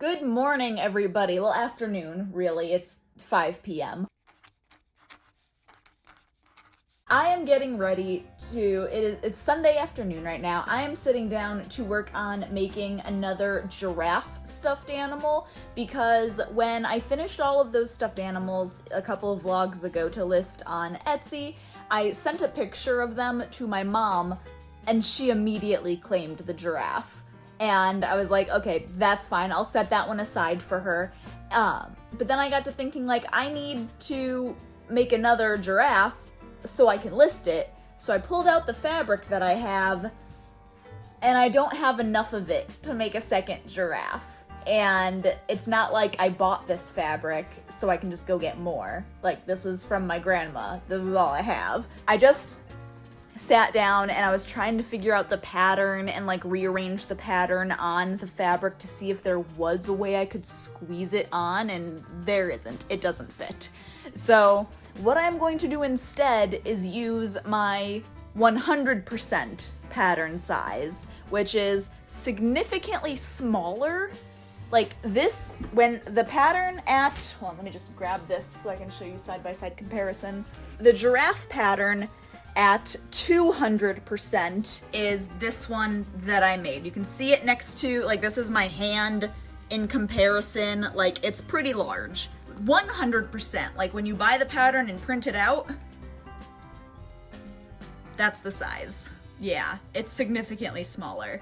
Good morning, everybody. Well, afternoon, really. It's 5 p.m. I am getting ready it's Sunday afternoon right now. I am sitting down to work on making another giraffe stuffed animal because when I finished all of those stuffed animals a couple of vlogs ago to list on Etsy, I sent a picture of them to my mom and she immediately claimed the giraffe. And I was like, okay, that's fine. I'll set that one aside for her. But then I got to thinking, like, I need to make another giraffe so I can list it. So I pulled out the fabric that I have, and I don't have enough of it to make a second giraffe. And it's not like I bought this fabric so I can just go get more. Like, this was from my grandma. This is all I have. I just sat down and I was trying to figure out the pattern and like rearrange the pattern on the fabric to see if there was a way I could squeeze it on, and there isn't. It doesn't fit. So what I'm going to do instead is use my 100% pattern size, which is significantly smaller. Like this, when the pattern hold on, let me just grab this so I can show you side-by-side comparison. The giraffe pattern at 200% is this one that I made. You can see it next to, like, this is my hand in comparison. Like, it's pretty large. 100%, like when you buy the pattern and print it out, that's the size. Yeah, it's significantly smaller.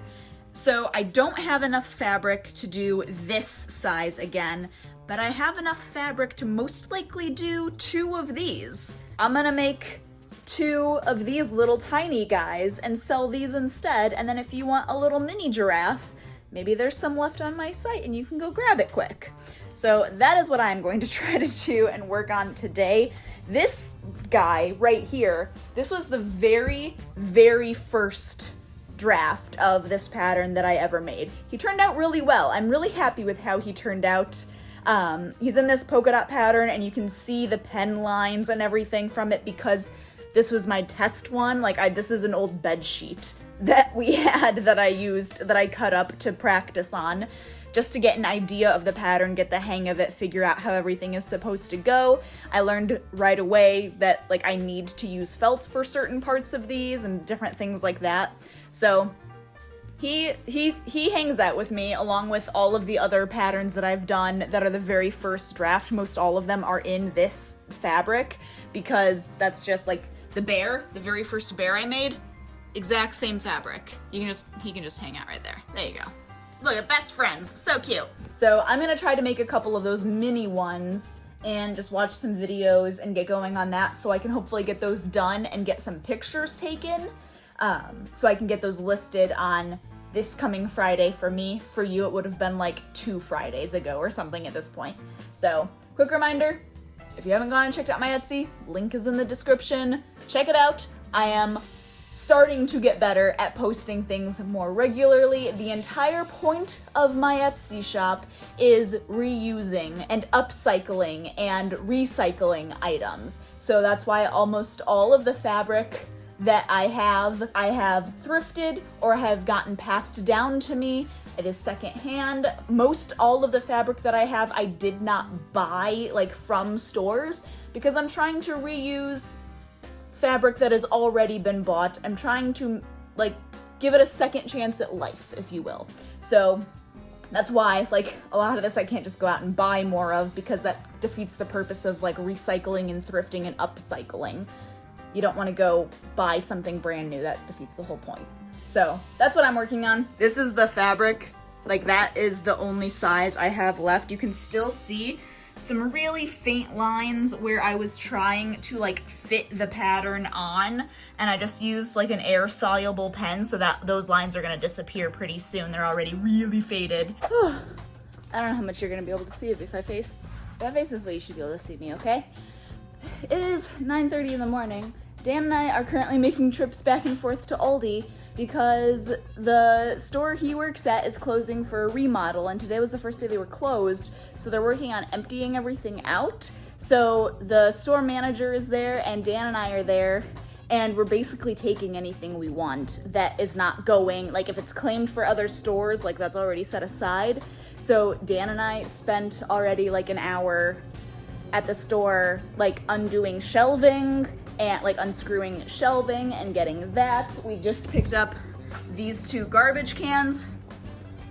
So I don't have enough fabric to do this size again, but I have enough fabric to most likely do 2 of these. I'm gonna make 2 of these little tiny guys and sell these instead, and then if you want a little mini giraffe, maybe there's some left on my site and you can go grab it quick. So that is what I'm going to try to do and work on today. This guy right here, this was the very, very first draft of this pattern that I ever made. He turned out really well. I'm really happy with how he turned out. He's in this polka dot pattern and you can see the pen lines and everything from it because this was my test one. Like, this is an old bed sheet that we had that I used, that I cut up to practice on, just to get an idea of the pattern, get the hang of it, figure out how everything is supposed to go. I learned right away that, like, I need to use felt for certain parts of these and different things like that. So he hangs out with me along with all of the other patterns that I've done that are the very first draft. Most all of them are in this fabric because that's just like the very first bear I made, exact same fabric. He can just hang out right there. There you go. Look at best friends, so cute. So I'm gonna try to make a couple of those mini ones and just watch some videos and get going on that so I can hopefully get those done and get some pictures taken. So I can get those listed on this coming Friday for me. For you, it would have been like 2 Fridays ago or something at this point. So, quick reminder, if you haven't gone and checked out my Etsy, link is in the description. Check it out. I am starting to get better at posting things more regularly. The entire point of my Etsy shop is reusing and upcycling and recycling items. So that's why almost all of the fabric that I have thrifted or have gotten passed down to me. It is secondhand. Most all of the fabric that I have, I did not buy like from stores because I'm trying to reuse fabric that has already been bought. I'm trying to like give it a second chance at life, if you will. So that's why like a lot of this I can't just go out and buy more of because that defeats the purpose of like recycling and thrifting and upcycling. You don't want to go buy something brand new. That defeats the whole point. So that's what I'm working on. This is the fabric. Like, that is the only size I have left. You can still see some really faint lines where I was trying to like fit the pattern on, and I just used like an air soluble pen so that those lines are going to disappear pretty soon. They're already really faded. I don't know how much you're going to be able to see it if I face this way. You should be able to see me, okay? It is 9:30 in the morning. Dan and I are currently making trips back and forth to Aldi because the store he works at is closing for a remodel, and today was the first day they were closed, so they're working on emptying everything out. So the store manager is there and Dan and I are there, and we're basically taking anything we want that is not going, like if it's claimed for other stores, like that's already set aside. So Dan and I spent already like an hour at the store, like undoing shelving and like unscrewing shelving and getting that. We just picked up these 2 garbage cans.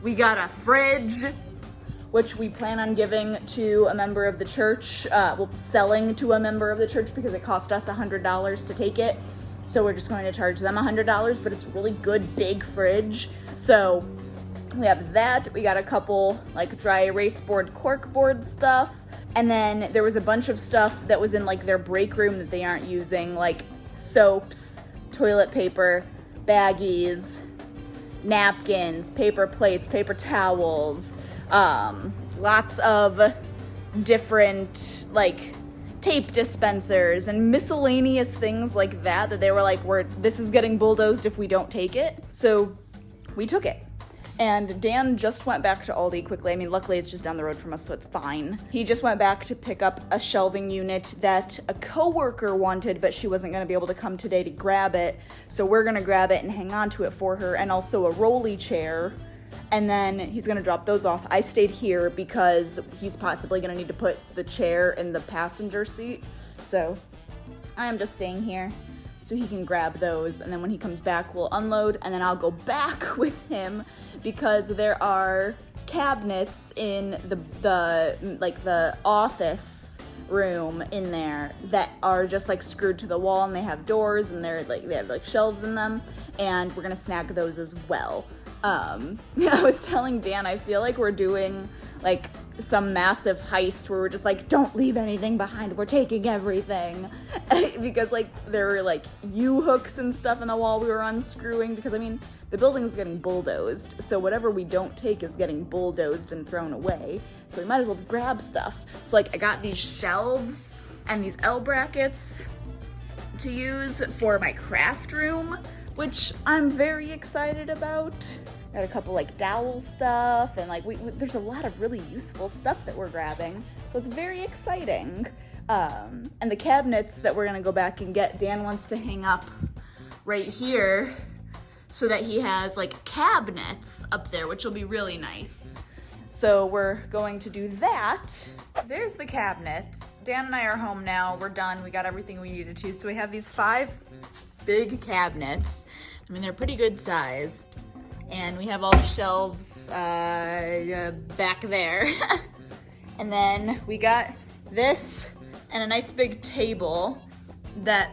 We got a fridge, which we plan on giving to a member of the church, well, selling to a member of the church because it cost us $100 to take it. So we're just going to charge them $100, but it's a really good big fridge. So we have that. We got a couple like dry erase board, cork board stuff. And then there was a bunch of stuff that was in like their break room that they aren't using, like soaps, toilet paper, baggies, napkins, paper plates, paper towels, lots of different like tape dispensers and miscellaneous things like that they were like, this is getting bulldozed if we don't take it. So we took it. And Dan just went back to Aldi quickly. I mean, luckily it's just down the road from us, so it's fine. He just went back to pick up a shelving unit that a coworker wanted, but she wasn't gonna be able to come today to grab it. So we're gonna grab it and hang on to it for her, and also a rolly chair. And then he's gonna drop those off. I stayed here because he's possibly gonna need to put the chair in the passenger seat. So I am just staying here so he can grab those, and then when he comes back, we'll unload, and then I'll go back with him because there are cabinets in the office room in there that are just like screwed to the wall, and they have doors, and they have like shelves in them, and we're gonna snag those as well. I was telling Dan, I feel like we're doing like some massive heist where we're just like, don't leave anything behind, we're taking everything. Because like there were like U-hooks and stuff in the wall we were unscrewing, because I mean the building's getting bulldozed, so whatever we don't take is getting bulldozed and thrown away, so we might as well grab stuff. So like I got these shelves and these L brackets to use for my craft room, which I'm very excited about. Got a couple like dowel stuff, and like there's a lot of really useful stuff that we're grabbing, so it's very exciting. And the cabinets that we're gonna go back and get, Dan wants to hang up right here so that he has like cabinets up there, which will be really nice. So we're going to do that. There's the cabinets. Dan and I are home now. We're done. We got everything we needed to. So we have these 5 big cabinets. I mean, they're pretty good size. And we have all the shelves back there. And then we got this and a nice big table that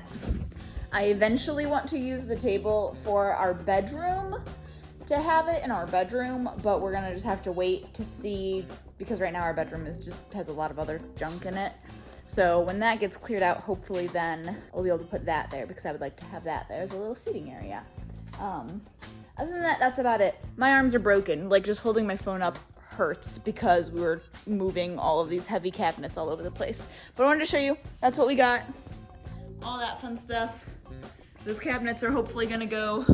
I eventually want to use the table for our bedroom, to have it in our bedroom, but we're gonna just have to wait to see, because right now our bedroom has a lot of other junk in it. So when that gets cleared out, hopefully then we'll be able to put that there, because I would like to have that there as a little seating area. Other than that, that's about it. My arms are broken. Like, just holding my phone up hurts because we were moving all of these heavy cabinets all over the place. But I wanted to show you, that's what we got. All that fun stuff. Those cabinets are hopefully gonna go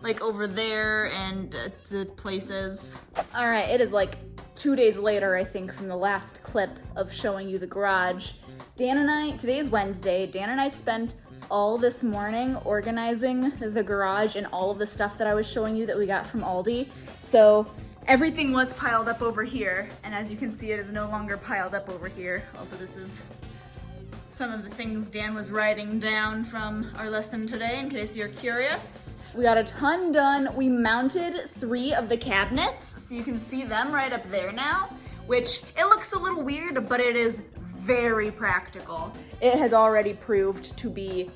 like over there and to places. All right, it is like 2 days later, I think, from the last clip of showing you the garage. Today is Wednesday, Dan and I spent all this morning organizing the garage and all of the stuff that I was showing you that we got from Aldi. So everything was piled up over here, and as you can see, it is no longer piled up over here. Also, this is some of the things Dan was writing down from our lesson today, in case you're curious. We got a ton done. We mounted 3 of the cabinets, so you can see them right up there now, which it looks a little weird, but it is very practical. It has already proved to be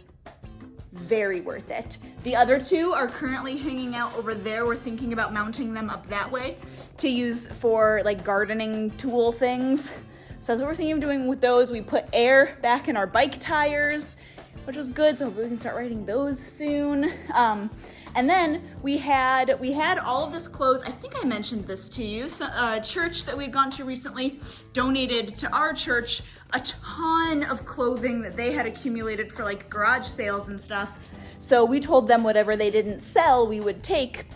very worth it. The other 2 are currently hanging out over there. We're thinking about mounting them up that way to use for like gardening tool things. So that's what we're thinking of doing with those. We put air back in our bike tires, which was good, so we can start riding those soon. And then we had all of this clothes. I think I mentioned this to you. So, a church that we'd gone to recently donated to our church a ton of clothing that they had accumulated for like garage sales and stuff. So we told them whatever they didn't sell, we would take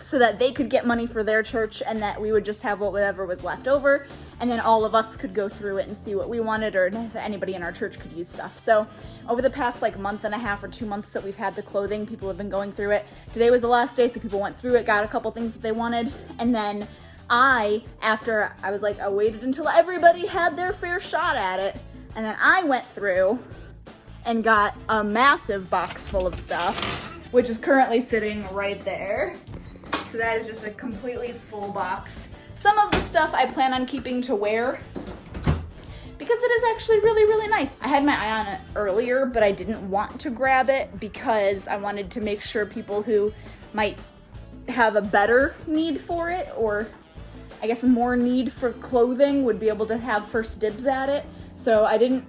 so that they could get money for their church and that we would just have whatever was left over, and then all of us could go through it and see what we wanted, or if anybody in our church could use stuff. So over the past like month and a half or 2 months that we've had the clothing, people have been going through it. Today was the last day, so people went through it, got a couple things that they wanted, and then after I was like, I waited until everybody had their fair shot at it, and then I went through and got a massive box full of stuff, which is currently sitting right there. So that is just a completely full box. Some of the stuff I plan on keeping to wear because it is actually really, really nice. I had my eye on it earlier, but I didn't want to grab it because I wanted to make sure people who might have a better need for it, or I guess more need for clothing, would be able to have first dibs at it. So I didn't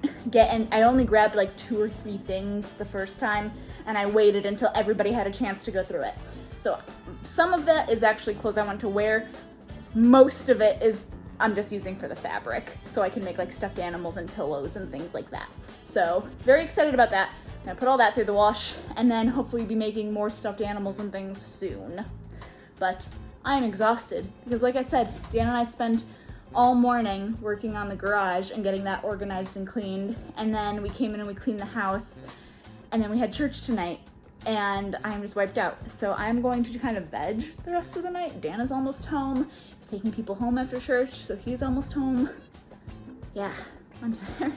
I only grabbed like 2 or 3 things the first time, and I waited until everybody had a chance to go through it. So some of that is actually clothes I want to wear. Most of it is I'm just using for the fabric, so I can make like stuffed animals and pillows and things like that. So very excited about that. I'm gonna put all that through the wash, and then hopefully be making more stuffed animals and things soon. But I am exhausted because, like I said, Dan and I spent all morning working on the garage and getting that organized and cleaned, and then we came in and we cleaned the house, and then we had church tonight, and I'm just wiped out. So I'm going to kind of veg the rest of the night. Dan is almost home. He's taking people home after church, so he's almost home. Yeah, I'm tired.